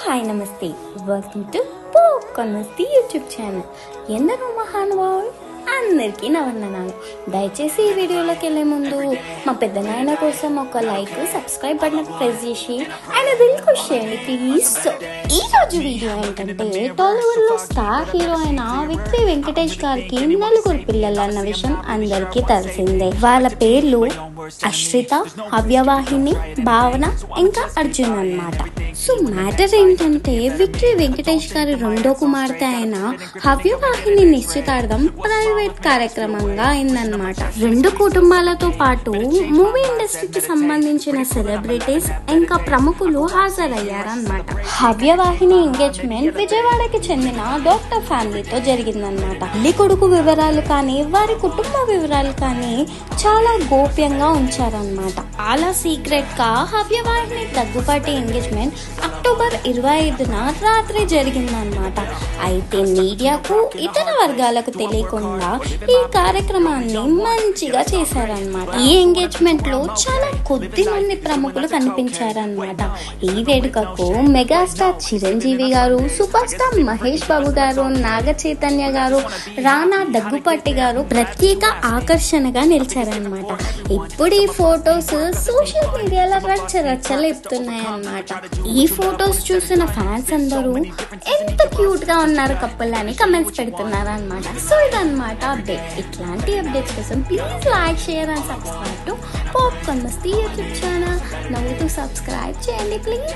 Hi నమస్తే, welcome to popcorn Masti YouTube channel. ఎందరో మహానుభావులు అందరికీ నా వందనాలు. దయచేసి ఈ వీడియోలోకి వెళ్ళే ముందు మా పెద్ద నాయన కోసం ఒక లైక్, సబ్స్క్రైబ్ బటన్ ప్రెస్ చేసి ఆయన బిల్ ఖుష్ చేయండి ప్లీజ్. ఈ రోజు వీడియో ఏంటంటే, టాలీవుడ్ లో స్టార్ హీరో అయిన విక్టరీ వెంకటేష్ గారికి నలుగురు పిల్లలు అన్న విషయం అందరికీ తెలిసిందే. వాళ్ళ పేర్లు అశ్రిత, హవ్యవాహిని, భావన ఇంకా అర్జున్ అన్నమాట. సో మ్యాటర్ ఏంటంటే, విక్టరీ వెంకటేష్ గారి రెండో కుమార్తె అయిన హవ్యవాహిని నిశ్చితార్థం ప్రైవేట్ కార్యక్రమంగా అయిందన్నమాట. రెండు కుటుంబాలతో పాటు మూవీ ఇండస్ట్రీకి సంబంధించిన సెలబ్రిటీస్ ఇంకా ప్రముఖులు హాజరయ్యారన్నమాట. హవ్యవాహిని ఎంగేజ్మెంట్ విజయవాడకి చెందిన డాక్టర్ ఫ్యామిలీతో జరిగిందన్నమాట. పెళ్లి కొడుకు వివరాలు కానీ వారి కుటుంబ వివరాలు కానీ చాలా గోప్యంగా ఉంచారన్నమాట. చాలా సీక్రెట్ గా హవ్యవాహిని దగ్గుపాటి ఎంగేజ్మెంట్ అక్టోబర్ 25న రాత్రి జరిగిందన్నమాట. అయితే మీడియాకు ఇతర వర్గాలకు తెలియకుండా ఈ కార్యక్రమాన్ని మంచిగా చేశారన్నమాట. ఈ ఎంగేజ్మెంట్ లో చాలా కొద్ది మంది ప్రముఖులు కనిపించారన్నమాట. ఈ వేడుకకు మెగాస్టార్ చిరంజీవి గారు, సూపర్ స్టార్ మహేష్ బాబు గారు, నాగ చైతన్య గారు, రానా దగ్గుపాటి గారు ప్రత్యేక ఆకర్షణగా నిలిచారన్నమాట. ఇప్పుడు ఈ ఫొటోస్ సోషల్ మీడియాలో రచ్చరచ్చలేపుతున్నాయన్నమాట. ఈ ఫొటోస్ చూసిన ఫ్యాన్స్ అందరూ ఎంత క్యూట్ గా ఉన్నారు కపుల్ అని కమెంట్స్ పెడుతున్నారు అన్నమాట. సో ఇదన్నమాట అప్డేట్. ఇట్లాంటి అప్డేట్స్ కోసం please like, share and subscribe to popcorn Masti YouTube channel. నవ్వుతూ సబ్స్క్రైబ్ చేయండి ప్లీజ్.